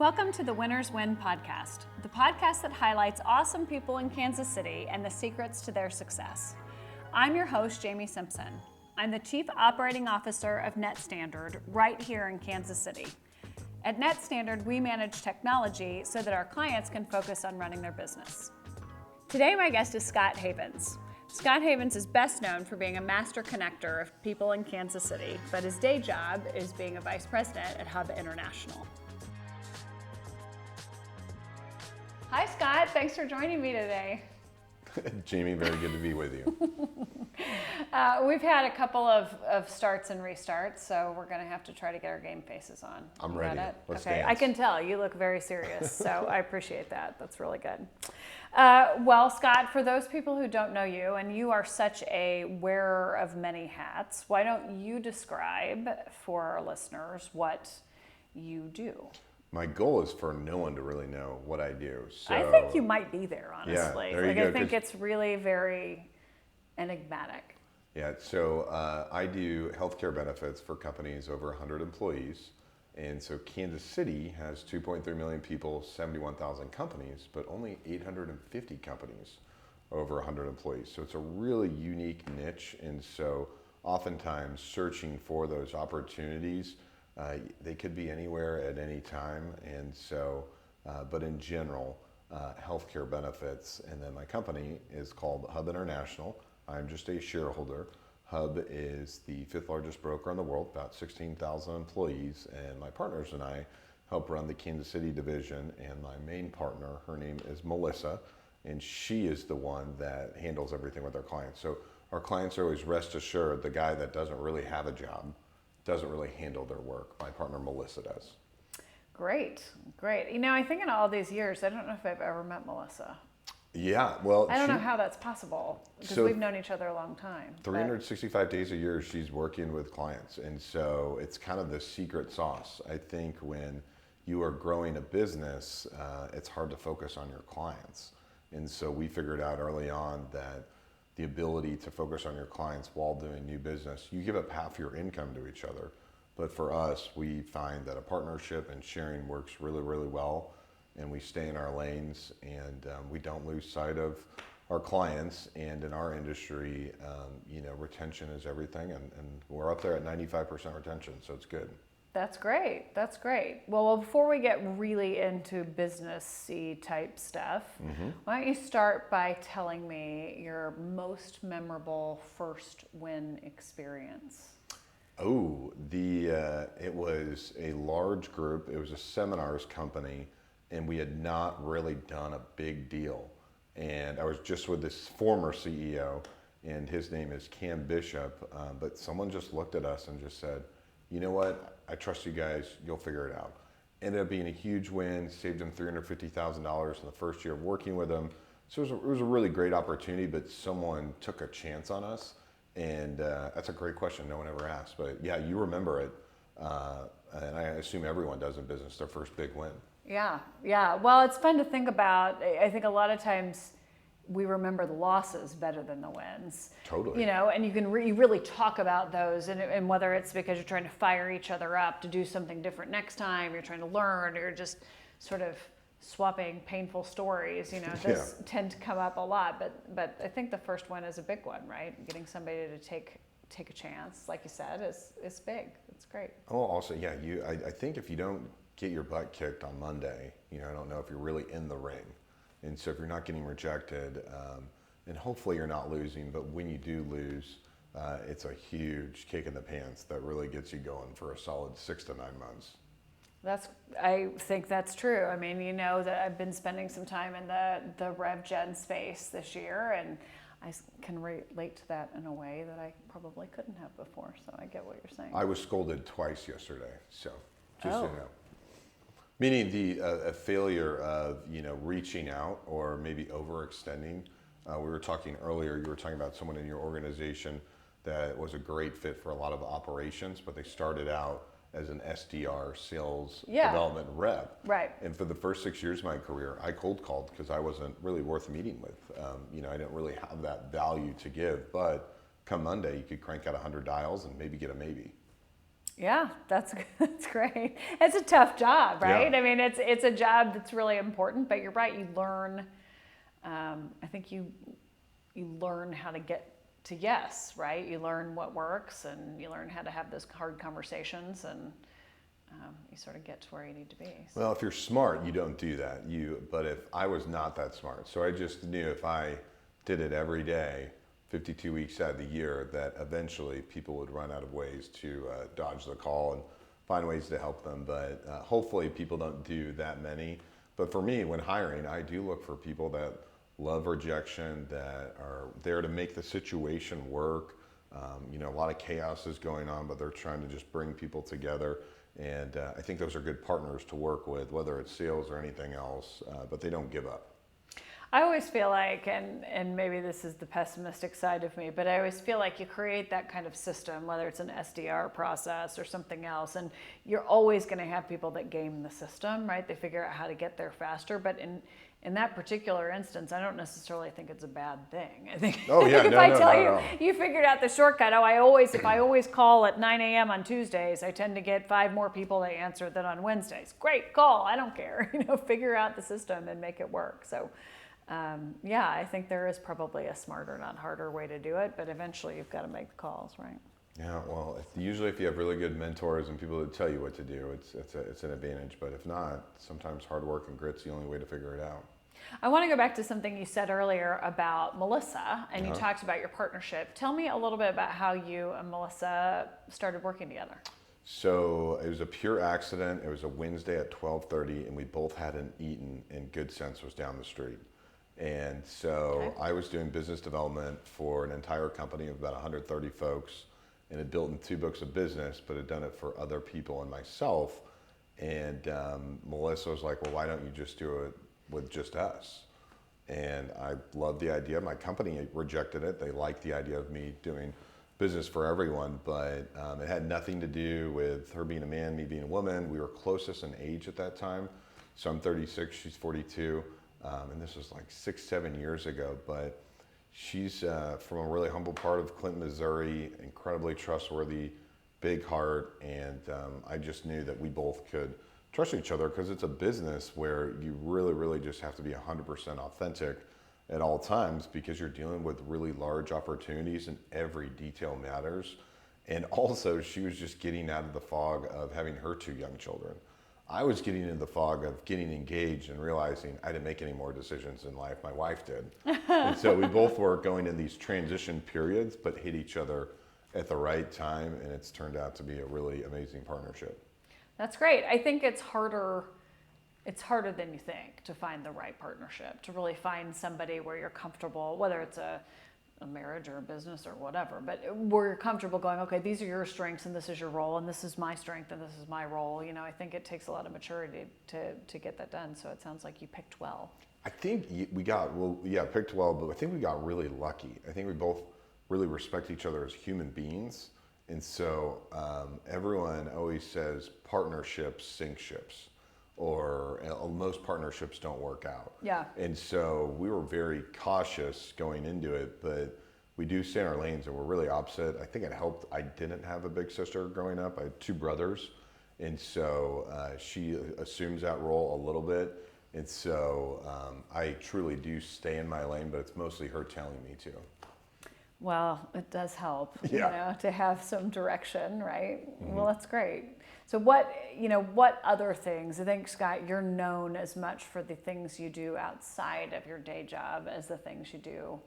Welcome to the Winners Win podcast, the podcast that highlights awesome people in Kansas City and the secrets to their success. I'm your host, Jaime Simpson. I'm the Chief Operating Officer of NetStandard right here in Kansas City. At NetStandard, we manage technology so that our clients can focus on running their business. Today, my guest is Scott Havens. Scott Havens is best known for being a master connector of people in Kansas City, but his day job is being a vice president at Hub International. Hi, Scott. Thanks for joining me today. Jamie, very good to be with you. We've had a couple of starts and restarts, so we're going to have to try to get our game faces on. I'm ready. Let's okay, dance. I can tell you look very serious, so I appreciate that. That's really good. Well, Scott, for those people who don't know you, and you are such a wearer of many hats, why don't you describe for our listeners what you do? My goal is for no one to really know what I do. So, I think you might be there, honestly. Yeah, there you go, I think it's really very enigmatic. Yeah, so I do healthcare benefits for companies over 100 employees. And so Kansas City has 2.3 million people, 71,000 companies, but only 850 companies over 100 employees. So it's a really unique niche. And so oftentimes searching for those opportunities, they could be anywhere at any time. And so, but in general, healthcare benefits. And then my company is called Hub International. I'm just a shareholder. Hub is the 5th largest broker in the world, about 16,000 employees. And my partners and I help run the Kansas City division. And my main partner, her name is Melissa, and she is the one that handles everything with our clients. So our clients are always rest assured the guy that doesn't really have a job doesn't really handle their work. My partner Melissa does. Great, great. You know, I think in all these years, I don't know if I've ever met Melissa. Yeah, well, I don't know how that's possible because we've known each other a long time. 365 days a year, she's working with clients. And so it's kind of the secret sauce. I think when you are growing a business, it's hard to focus on your clients. And so we figured out early on that the ability to focus on your clients while doing new business, you give up half your income to each other. But for us, we find that a partnership and sharing works really, really well. And we stay in our lanes, and we don't lose sight of our clients. And in our industry, retention is everything, and we're up there at 95% retention, so it's good. That's great. That's great. Well, before we get really into business-y type stuff, why don't you start by telling me your most memorable first win experience? Oh, it was a large group. It was a seminars company, and we had not really done a big deal. And I was just with this former CEO, and his name is Cam Bishop, but someone just looked at us and just said, you know what, I trust you guys, you'll figure it out. Ended up being a huge win, saved him $350,000 in the first year of working with him. So it was a really great opportunity, but someone took a chance on us. And that's a great question, no one ever asked. But yeah, you remember it, and I assume everyone does in business, their first big win. Yeah. Well, it's fun to think about. I think a lot of times we remember the losses better than the wins. Totally. You know, and you can you really talk about those, and whether it's because you're trying to fire each other up to do something different next time, you're trying to learn, or you're just sort of swapping painful stories. You know, those tend to come up a lot. But I think the first one is a big one, right? Getting somebody to take a chance, like you said, is big. It's great. Oh, also, yeah, I think if you don't get your butt kicked on Monday, I don't know if you're really in the ring. And so if you're not getting rejected, and hopefully you're not losing, but when you do lose, it's a huge kick in the pants that really gets you going for a solid 6 to 9 months. I think that's true. I mean, you know that I've been spending some time in the Rev Gen space this year, and I can relate to that in a way that I probably couldn't have before. So I get what you're saying. I was scolded twice yesterday, so just so you know. Meaning a failure of reaching out or maybe overextending. We were talking earlier. You were talking about someone in your organization that was a great fit for a lot of operations, but they started out as an SDR, sales development rep. Right. And for the first 6 years of my career, I cold called because I wasn't really worth meeting with. I didn't really have that value to give. But come Monday, you could crank out 100 dials and maybe get a maybe. Yeah, that's great. It's a tough job, right? Yeah. I mean, it's a job that's really important, but you're right. You learn. I think you learn how to get to yes, right? You learn what works, and you learn how to have those hard conversations, and you sort of get to where you need to be. So. Well, if you're smart, you don't do that. But if I was not that smart, so I just knew if I did it every day, 52 weeks out of the year, that eventually people would run out of ways to dodge the call and find ways to help them. But hopefully people don't do that many. But for me, when hiring, I do look for people that love rejection, that are there to make the situation work. A lot of chaos is going on, but they're trying to just bring people together. And I think those are good partners to work with, whether it's sales or anything else, but they don't give up. I always feel like, and maybe this is the pessimistic side of me, but I always feel like you create that kind of system, whether it's an SDR process or something else, and you're always going to have people that game the system, right? They figure out how to get there faster, but in that particular instance, I don't necessarily think it's a bad thing. I think, Oh yeah, if no, I no, tell not you, at all. you figured out the shortcut. If I always call at 9 a.m. on Tuesdays, I tend to get 5 more people to answer than on Wednesdays. Great, call. I don't care. Figure out the system and make it work. So, I think there is probably a smarter, not harder way to do it, but eventually you've got to make the calls, right? Yeah, well, usually if you have really good mentors and people that tell you what to do, it's an advantage. But if not, sometimes hard work and grit's the only way to figure it out. I want to go back to something you said earlier about Melissa, and you talked about your partnership. Tell me a little bit about how you and Melissa started working together. So it was a pure accident. It was a Wednesday at 12:30, and we both hadn't eaten, and Good Sense was down the street. And so I was doing business development for an entire company of about 130 folks, and had built in 2 books of business, but had done it for other people and myself. And Melissa was like, well, why don't you just do it with just us? And I loved the idea. My company rejected it. They liked the idea of me doing business for everyone, but it had nothing to do with her being a man, me being a woman. We were closest in age at that time. So I'm 36, she's 42. And this was like 6-7 years ago, but she's from a really humble part of Clinton, Missouri, incredibly trustworthy, big heart, and I just knew that we both could trust each other, because it's a business where you really, really just have to be 100% authentic at all times, because you're dealing with really large opportunities and every detail matters. And also, she was just getting out of the fog of having her 2 young children. I was getting into the fog of getting engaged and realizing I didn't make any more decisions in life. My wife did. And so we both were going in these transition periods, but hit each other at the right time. And it's turned out to be a really amazing partnership. That's great. I think it's harder than you think to find the right partnership, to really find somebody where you're comfortable, whether it's a marriage or a business or whatever, but where you're comfortable going, okay, these are your strengths and this is your role, and this is my strength and this is my role. I think it takes a lot of maturity to get that done. So it sounds like you picked well. I think picked well, but I think we got really lucky. I think we both really respect each other as human beings. And so everyone always says partnerships sink ships, or most partnerships don't work out. Yeah. And so we were very cautious going into it, but we do stay in our lanes, and we're really opposite. I think it helped. I didn't have a big sister growing up. I had 2 brothers. And so she assumes that role a little bit. And so I truly do stay in my lane, but it's mostly her telling me to. Well, it does help, Yeah. to have some direction, right? Mm-hmm. Well, that's great. So what other things? I think, Scott, you're known as much for the things you do outside of your day job as the things you do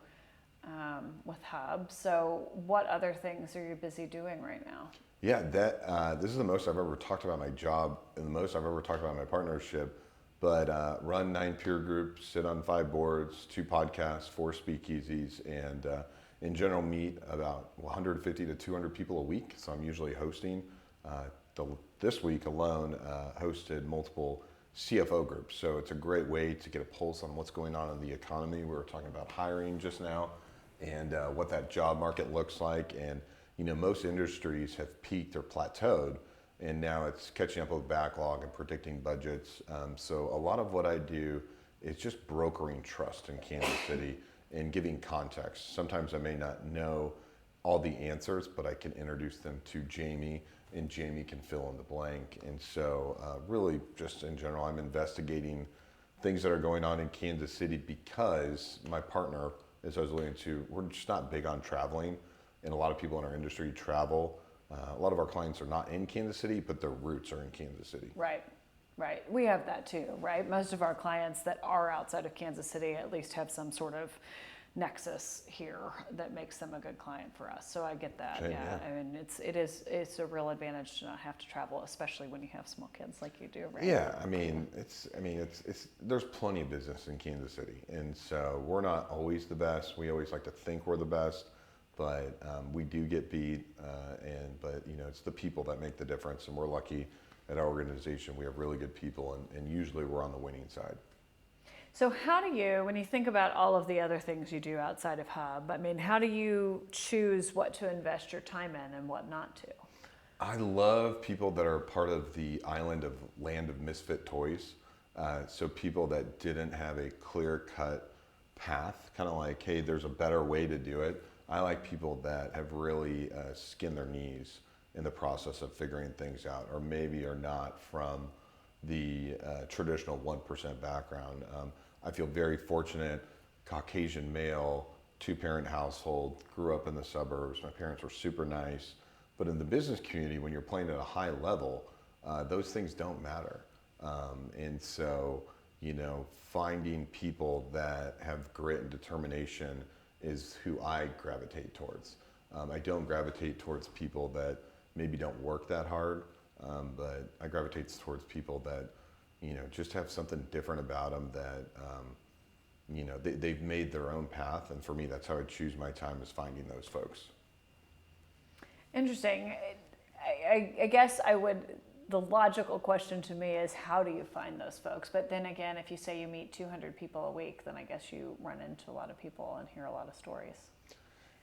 with Hub. So what other things are you busy doing right now? Yeah, this is the most I've ever talked about my job and the most I've ever talked about my partnership. But run 9 peer groups, sit on 5 boards, 2 podcasts, 4 speakeasies, and in general meet about 150 to 200 people a week. So I'm usually hosting. This week alone, hosted multiple CFO groups. So it's a great way to get a pulse on what's going on in the economy. We were talking about hiring just now, and what that job market looks like. And most industries have peaked or plateaued, and now it's catching up with backlog and predicting budgets. So a lot of what I do is just brokering trust in Kansas City and giving context. Sometimes I may not know all the answers, but I can introduce them to Jamie and Jamie can fill in the blank. And so really just in general, I'm investigating things that are going on in Kansas City because my partner, as I was alluding to, we're just not big on traveling, and a lot of people in our industry travel. A lot of our clients are not in Kansas City, but their roots are in Kansas City. Right. We have that too, right? Most of our clients that are outside of Kansas City at least have some sort of nexus here that makes them a good client for us. So I get that. Same, yeah. yeah. I mean, it's a real advantage to not have to travel, especially when you have small kids like you do, right? Yeah, it's there's plenty of business in Kansas City, and so we're not always the best. We always like to think we're the best, but we do get beat. But it's the people that make the difference, and we're lucky at our organization. We have really good people, and usually we're on the winning side. So how do you, when you think about all of the other things you do outside of Hub, how do you choose what to invest your time in and what not to? I love people that are part of the island of land of misfit toys. So people that didn't have a clear-cut path, kind of like, hey, there's a better way to do it. I like people that have really skinned their knees in the process of figuring things out, or maybe are not from the traditional 1% background. I feel very fortunate, Caucasian male, 2-parent household, grew up in the suburbs. My parents were super nice. But in the business community, when you're playing at a high level, those things don't matter. And so, finding people that have grit and determination is who I gravitate towards. I don't gravitate towards people that maybe don't work that hard, but I gravitate towards people that, just have something different about them that, they've made their own path. And for me, that's how I choose my time, is finding those folks. Interesting. I guess the logical question to me is, how do you find those folks? But then again, if you say you meet 200 people a week, then I guess you run into a lot of people and hear a lot of stories.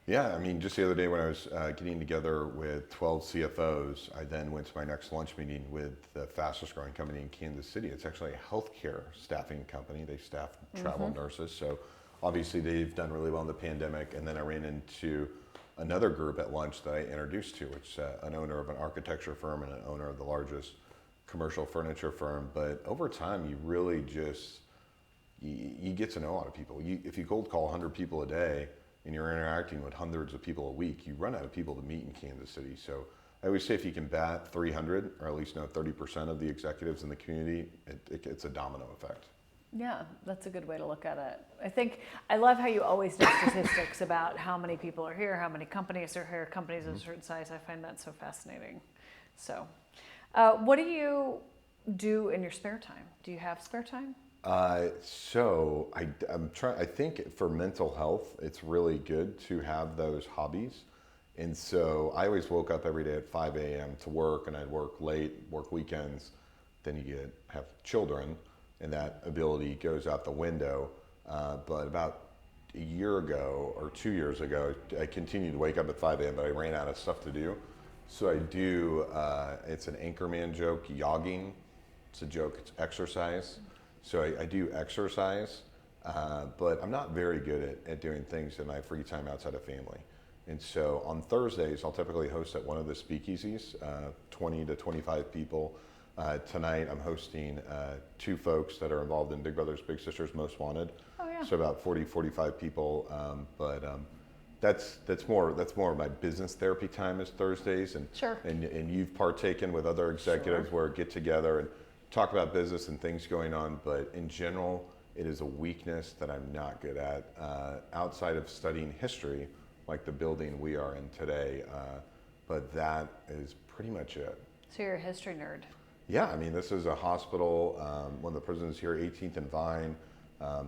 Yeah, just the other day when I was getting together with 12 CFOs, I then went to my next lunch meeting with the fastest growing company in Kansas City. It's actually a healthcare staffing company. They staff travel nurses. So obviously they've done really well in the pandemic. And then I ran into another group at lunch that I introduced to, which is an owner of an architecture firm and an owner of the largest commercial furniture firm. But over time, you really just, you get to know a lot of people. If you cold call 100 people a day, and you're interacting with hundreds of people a week, you run out of people to meet in Kansas City. So I always say, if you can bat 300, or at least know 30% of the executives in the community, it's a domino effect. Yeah, that's a good way to look at it. I love how you always do statistics about how many people are here, how many companies are here, companies of a certain size. I find that so fascinating. So what do you do in your spare time? Do you have spare time? So I think for mental health, it's really good to have those hobbies. And so I always woke up every day at 5 a.m. to work, and I'd work late, work weekends. Then you have children, and that ability goes out the window. But about a year ago or 2 years ago, I continued to wake up at 5 a.m., but I ran out of stuff to do. So I do, it's an Anchorman joke, yogging. It's a joke, it's exercise. So I do exercise, but I'm not very good at doing things in my free time outside of family. And so on Thursdays, I'll typically host at one of the speakeasies, 20 to 25 people. Tonight, I'm hosting 2 folks that are involved in Big Brothers Big Sisters Most Wanted. Oh, yeah. So about 40, 45 people. But that's more of my business therapy time is Thursdays. And, sure. And you've partaken with other executives where get together and talk about business and things going on, but in general, it is a weakness that I'm not good at. Outside of studying history, like the building we are in today, but that is pretty much it. So you're a history nerd. Yeah, this is a hospital, one of the prisons here, 18th and Vine.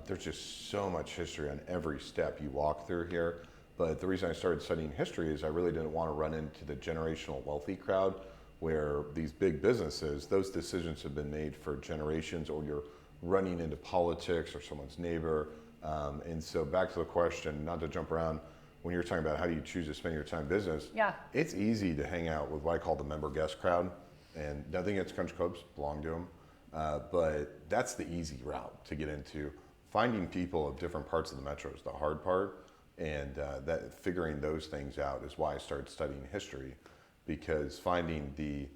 There's just so much history on every step you walk through here. But the reason I started studying history is I really didn't want to run into the generational wealthy crowd, where these big businesses, those decisions have been made for generations, or you're running into politics or someone's neighbor. And so back to the question, not to jump around, when you're talking about how do you choose to spend your time in business, yeah, it's easy to hang out with what I call the member guest crowd. And nothing against country clubs, belong to them. But that's the easy route to get into. Finding people of different parts of the metro is the hard part. And that figuring those things out is why I started studying history. because finding the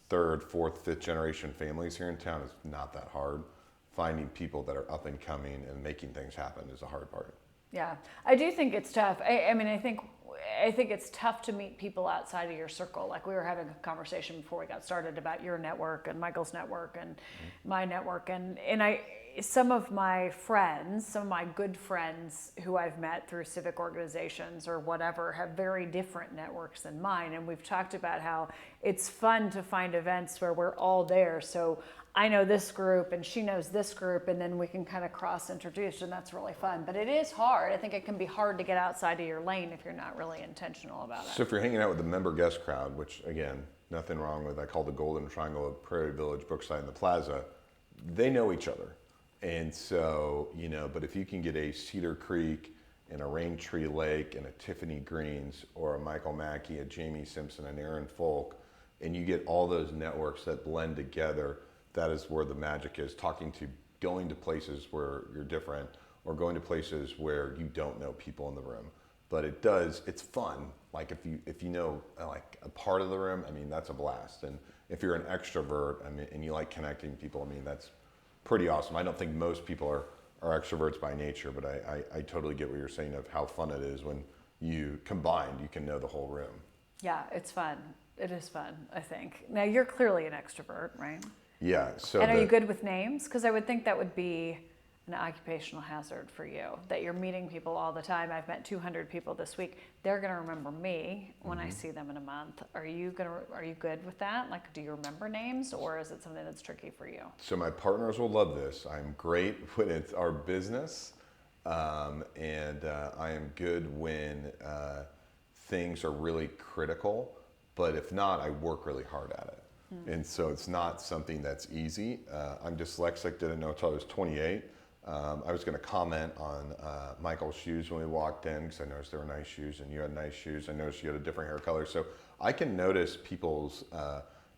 third, fourth, fifth generation families here in town is not that hard. Finding people that are up and coming and making things happen is the hard part. Yeah, I do think it's tough. I mean, I think it's tough to meet people outside of your circle. Like we were having a conversation before we got started about your network and Michael's network and my network, and some of my friends, some of my good friends who I've met through civic organizations or whatever have very different networks than mine. And we've talked about how it's fun to find events where we're all there. So I know this group and she knows this group, and then we can kind of cross introduce, and that's really fun. But it is hard. I think it can be hard to get outside of your lane if you're not really intentional about it. So if you're hanging out with the member guest crowd, which again, nothing wrong with, I call the Golden Triangle of Prairie Village, Brookside, and the Plaza, they know each other. And so, but if you can get a Cedar Creek and a Raintree Lake and a Tiffany Greens or a Michael Mackey, a Jaime Simpson, an Aaron Folk, and you get all those networks that blend together, that is where the magic is. Going to places where you're different, or going to places where you don't know people in the room. But it's fun. Like if you know like a part of the room, I mean, that's a blast. And if you're an extrovert, I mean, and you like connecting people, I mean, that's pretty awesome. I don't think most people are extroverts by nature, but I totally get what you're saying of how fun it is when you combined, you can know the whole room. Yeah, it's fun. It is fun, I think. Now, you're clearly an extrovert, right? Yeah. So and are you good with names? Because I would think that would be an occupational hazard for you, that you're meeting people all the time. I've met 200 people this week. They're going to remember me when I see them in a month. Are you good with that? Like, do you remember names, or is it something that's tricky for you? So my partners will love this. I'm great when it's our business, and I am good when things are really critical. But if not, I work really hard at it. And so it's not something that's easy. I'm dyslexic, didn't know until I was 28. I was going to comment on Michael's shoes when we walked in, because I noticed they were nice shoes and you had nice shoes. I noticed you had a different hair color. So I can notice people's,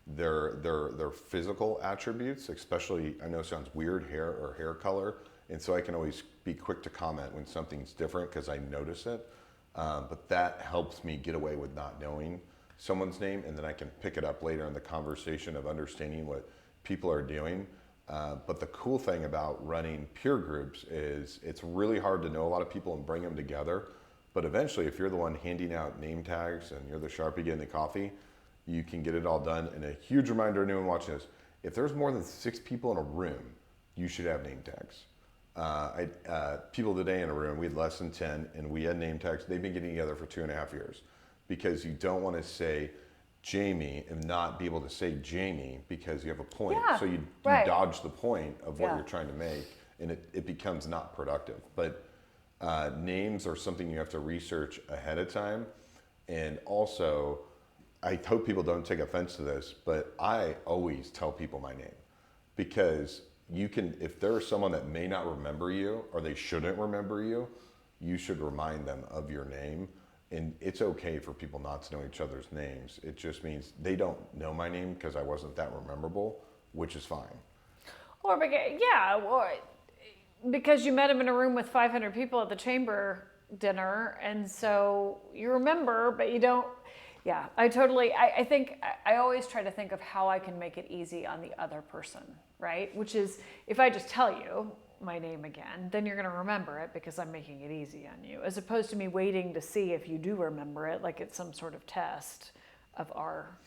their physical attributes, especially, I know it sounds weird, hair or hair color. And so I can always be quick to comment when something's different because I notice it. But that helps me get away with not knowing someone's name, and then I can pick it up later in the conversation of understanding what people are doing. But the cool thing about running peer groups is it's really hard to know a lot of people and bring them together. But eventually, if you're the one handing out name tags and you're the Sharpie getting the coffee, you can get it all done. And a huge reminder to anyone watching this, if there's more than 6 people in a room, you should have name tags. People today in a room, we had less than 10, and we had name tags. They've been getting together for 2.5 years. Because you don't want to say Jamie and not be able to say Jamie because you have a point. Yeah, so you right. dodge the point of what you're trying to make, and it becomes not productive. But names are something you have to research ahead of time. And also, I hope people don't take offense to this, but I always tell people my name. Because if there's someone that may not remember you or they shouldn't remember you, you should remind them of your name. And it's okay for people not to know each other's names. It just means they don't know my name because I wasn't that memorable, which is fine. Or because you met him in a room with 500 people at the chamber dinner, and so you remember, but you don't. Yeah, I think I always try to think of how I can make it easy on the other person, right? Which is, if I just tell you my name again, then you're going to remember it because I'm making it easy on you, as opposed to me waiting to see if you do remember it, like it's some sort of test of our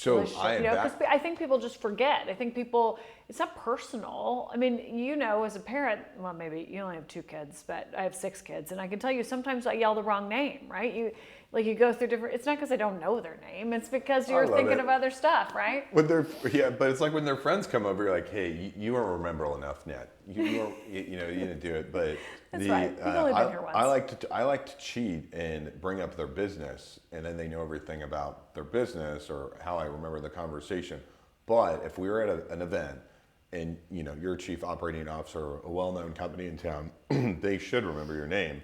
relationship. I think people just forget. I think it's not personal. I mean, as a parent, well, maybe you only have 2 kids, but I have 6 kids, and I can tell you sometimes I yell the wrong name, right? You go through different. It's not because I don't know their name. It's because you're thinking of other stuff, right? But it's like when their friends come over, you're like, hey, you weren't memorable enough yet. You didn't do it. But that's right. You've only been here once. I like to cheat and bring up their business, and then they know everything about their business or how I remember the conversation. But if we were at an event, and you're a chief operating officer, a well-known company in town, they should remember your name.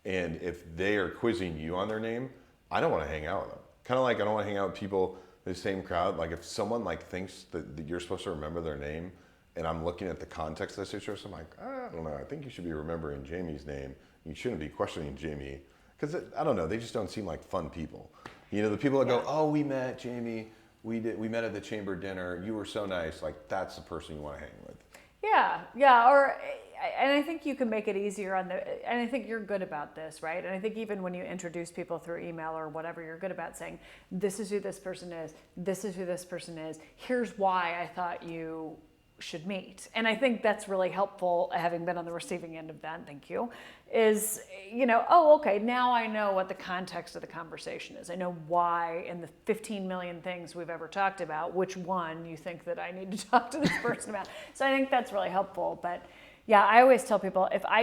And if they are quizzing you on their name, I don't want to hang out with them. Kind of like I don't want to hang out with people in the same crowd. Like if someone thinks that you're supposed to remember their name, and I'm looking at the context of the situation, I'm like, I don't know. I think you should be remembering Jamie's name. You shouldn't be questioning Jamie because I don't know. They just don't seem like fun people. You know, the people that go, Yeah. oh, we met, Jamie, we met at the chamber dinner, you were so nice, like that's the person you want to hang with. Yeah, and I think you can make it easier and I think you're good about this, right? And I think even when you introduce people through email or whatever, you're good about saying, this is who this person is, this is who this person is, here's why I thought you should meet. And I think that's really helpful, having been on the receiving end of that, thank you, is, oh, okay, now I know what the context of the conversation is. I know why in the 15 million things we've ever talked about, which one you think that I need to talk to this person about. So I think that's really helpful. But yeah, I always tell people, if I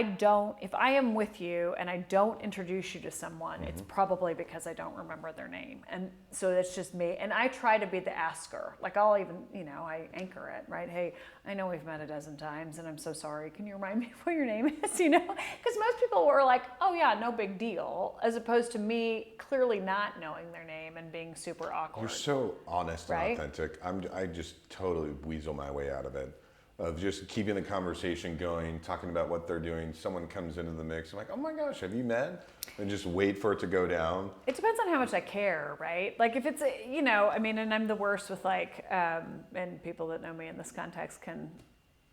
am with you and I don't introduce you to someone, it's probably because I don't remember their name. And so that's just me. And I try to be the asker. Like I'll even, I anchor it, right? Hey, I know we've met a dozen times and I'm so sorry. Can you remind me what your name is? Because most people were like, oh yeah, no big deal. As opposed to me clearly not knowing their name and being super awkward. You're so honest right? and authentic. I just totally weasel my way out of it. Of just keeping the conversation going, talking about what they're doing. Someone comes into the mix, I'm like, oh my gosh, have you met? And just wait for it to go down. It depends on how much I care, right? Like if it's, and I'm the worst with and people that know me in this context can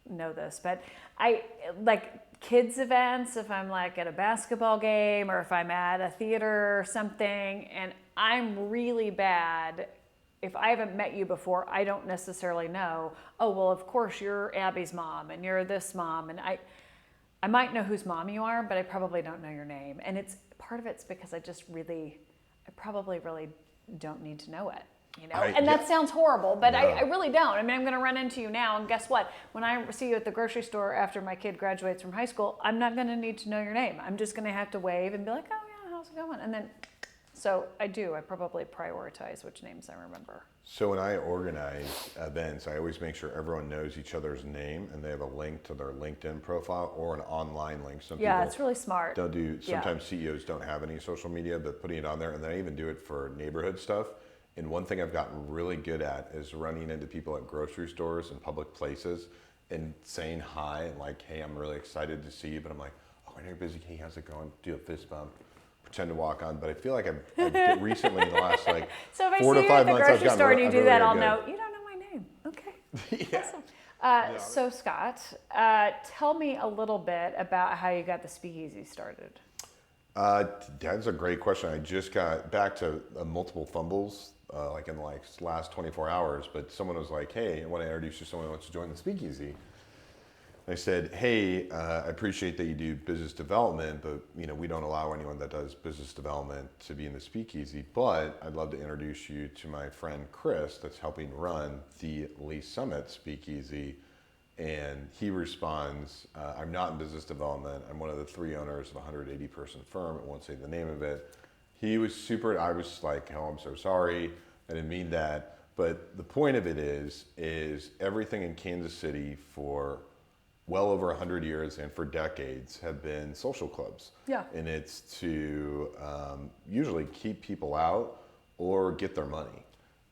know this, but I like kids events, if I'm like at a basketball game or if I'm at a theater or something, and I'm really bad. If I haven't met you before, I don't necessarily know, oh, well, of course you're Abby's mom and you're this mom. And I might know whose mom you are, but I probably don't know your name. And part of it's because I probably really don't need to know it. That sounds horrible, but no. I really don't. I'm going to run into you now, and guess what? When I see you at the grocery store after my kid graduates from high school, I'm not going to need to know your name. I'm just going to have to wave and be like, oh yeah, how's it going? And then... So I probably prioritize which names I remember. So when I organize events, I always make sure everyone knows each other's name and they have a link to their LinkedIn profile or an online link. It's really smart. Sometimes CEOs don't have any social media, but putting it on there, and then I even do it for neighborhood stuff. And one thing I've gotten really good at is running into people at grocery stores and public places and saying hi and like, hey, I'm really excited to see you. But I'm like, oh, I know you're busy. Hey, how's it going? Do a fist bump. Pretend to walk on, but I feel like I've recently in the last so if 4 to 5 months, I see you at the grocery store and you do that, I'll good. know you don't know my name. Okay. Yeah. Awesome. So Scott, tell me a little bit about how you got the speakeasy started. That's a great question. I just got back to multiple fumbles in the last 24 hours, but someone was like, hey, I want to introduce you to someone who wants to join the speakeasy. I said, hey, I appreciate that you do business development, but we don't allow anyone that does business development to be in the speakeasy, but I'd love to introduce you to my friend Chris that's helping run the Lee Summit Speakeasy. And he responds, I'm not in business development. I'm one of the 3 owners of a 180-person firm. I won't say the name of it. He was I was like, oh, I'm so sorry. I didn't mean that. But the point of it is everything in Kansas City for well over 100 years and for decades have been social clubs. Yeah. And it's to usually keep people out or get their money.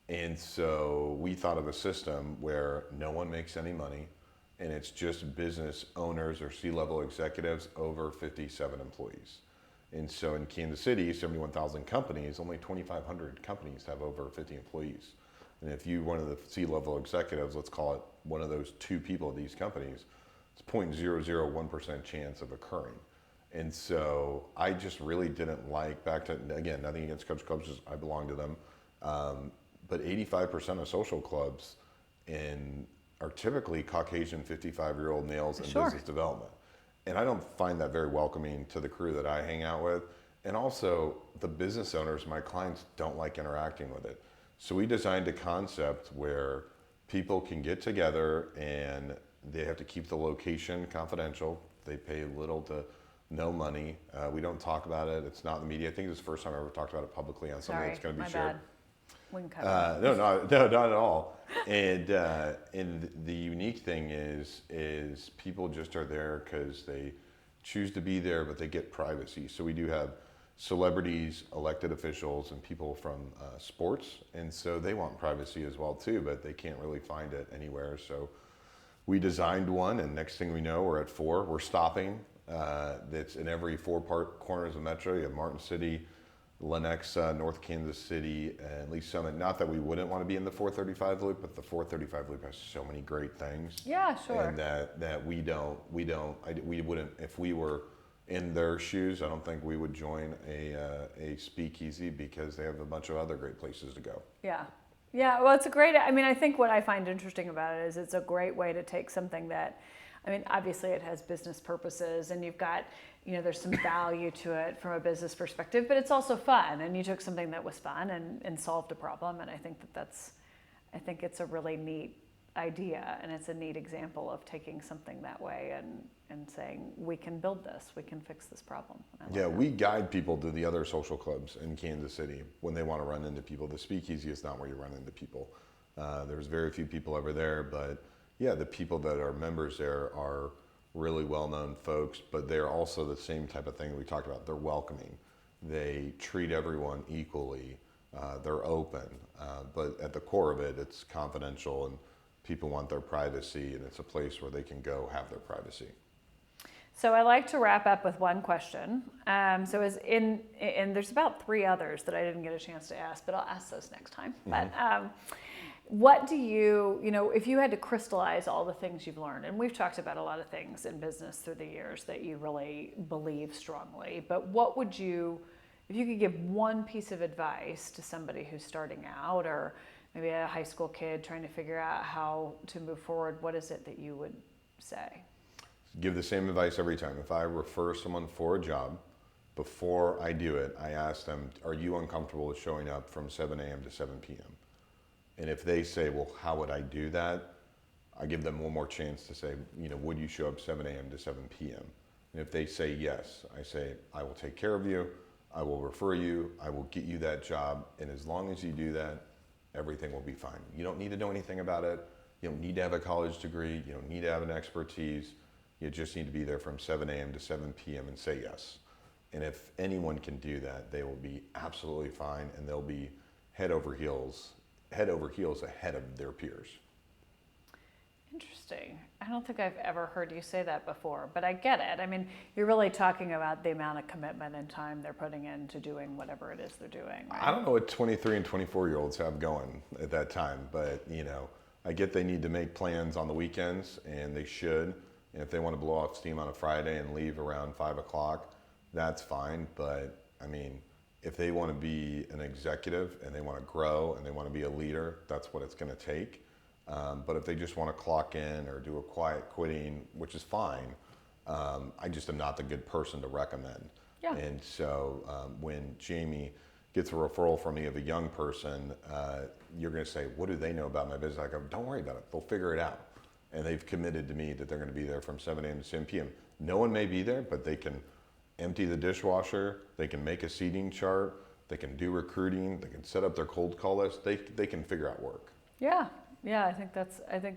And so we thought of a system where no one makes any money and it's just business owners or C-level executives over 57 employees. And so in Kansas City, 71,000 companies, only 2,500 companies have over 50 employees. And if you're one of the C-level executives, let's call it one of those 2 people at these companies, it's 0.001% chance of occurring. And so I just really didn't like, back to, again, nothing against coach clubs, just I belong to them, but 85% of social clubs are typically Caucasian 55-year-old males in business development. And I don't find that very welcoming to the crew that I hang out with. And also the business owners, my clients, don't like interacting with it. So we designed a concept where people can get together and they have to keep the location confidential. They pay little to no money. We don't talk about it. It's not in the media. I think this is the first time I ever talked about it publicly on something that's going to be shared. We can cut No, not at all. And the unique thing is people just are there because they choose to be there, but they get privacy. So we do have celebrities, elected officials, and people from sports, and so they want privacy as well too, but they can't really find it anywhere. So we designed one, and next thing we know, we're at 4. We're stopping. That's in every 4 corners of Metro. You have Martin City, Lenexa, North Kansas City, and Lee's Summit. Not that we wouldn't want to be in the 435 loop, but the 435 loop has so many great things. Yeah, sure. And that we wouldn't, if we were in their shoes, I don't think we would join a speakeasy because they have a bunch of other great places to go. Yeah. Yeah, well, it's a great, I mean, I think what I find interesting about it is it's a great way to take something that, I mean, obviously it has business purposes and you've got, there's some value to it from a business perspective, but it's also fun. And you took something that was fun and solved a problem. And I think I think it's a really neat idea, and it's a neat example of taking something that way and saying, we can build this, we can fix this problem. Yeah, we guide people to the other social clubs in Kansas City when they want to run into people. The speakeasy is not where you run into people. There's very few people over there, but yeah, the people that are members there are really well-known folks, but they're also the same type of thing we talked about. They're welcoming. They treat everyone equally. They're open, but at the core of it, it's confidential and people want their privacy, and it's a place where they can go have their privacy. So I like to wrap up with one question. And there's about 3 others that I didn't get a chance to ask, but I'll ask those next time. Mm-hmm. But what do you, if you had to crystallize all the things you've learned, and we've talked about a lot of things in business through the years that you really believe strongly, but what would you, if you could give one piece of advice to somebody who's starting out, or maybe a high school kid trying to figure out how to move forward, what is it that you would say? Give the same advice every time. If I refer someone for a job, before I do it, I ask them, are you uncomfortable with showing up from 7 a.m. to 7 p.m.? And if they say, well, how would I do that? I give them one more chance to say, would you show up 7 a.m. to 7 p.m.? And if they say yes, I say, I will take care of you. I will refer you. I will get you that job. And as long as you do that, everything will be fine. You don't need to know anything about it. You don't need to have a college degree. You don't need to have an expertise. You just need to be there from 7 a.m. to 7 p.m. and say yes. And if anyone can do that, they will be absolutely fine, and they'll be head over heels ahead of their peers. Interesting. I don't think I've ever heard you say that before, but I get it. I mean, you're really talking about the amount of commitment and time they're putting into doing whatever it is they're doing, right? I don't know what 23 and 24-year-olds have going at that time, but I get they need to make plans on the weekends, and they should. And if they want to blow off steam on a Friday and leave around 5 o'clock, that's fine. But I mean, if they want to be an executive and they want to grow and they want to be a leader, that's what it's going to take. But if they just want to clock in or do a quiet quitting, which is fine, I just am not the good person to recommend. Yeah. And so when Jamie gets a referral from me of a young person, you're going to say, what do they know about my business? I go, don't worry about it. They'll figure it out. And they've committed to me that they're going to be there from 7 a.m. to 7 p.m. No one may be there, but they can empty the dishwasher, they can make a seating chart, they can do recruiting, they can set up their cold call list, they can figure out work. Yeah, I think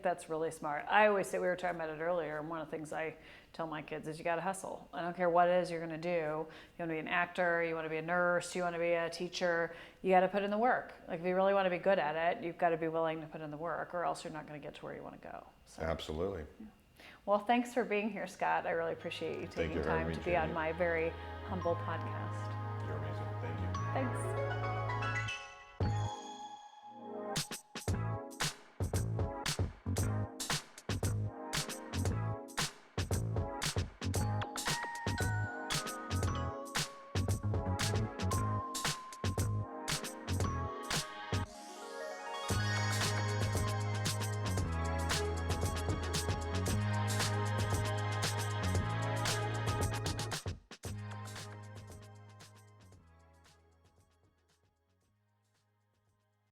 that's really smart. I always say, we were talking about it earlier, and one of the things I tell my kids is you got to hustle. I don't care what it is you're going to do. You want to be an actor, you want to be a nurse, you want to be a teacher, you got to put in the work. Like, if you really want to be good at it, you've got to be willing to put in the work, or else you're not going to get to where you want to go. So, absolutely. Yeah. Well, thanks for being here, Scott. I really appreciate you taking time to be on my very humble podcast. You're amazing. Thank you. Thanks.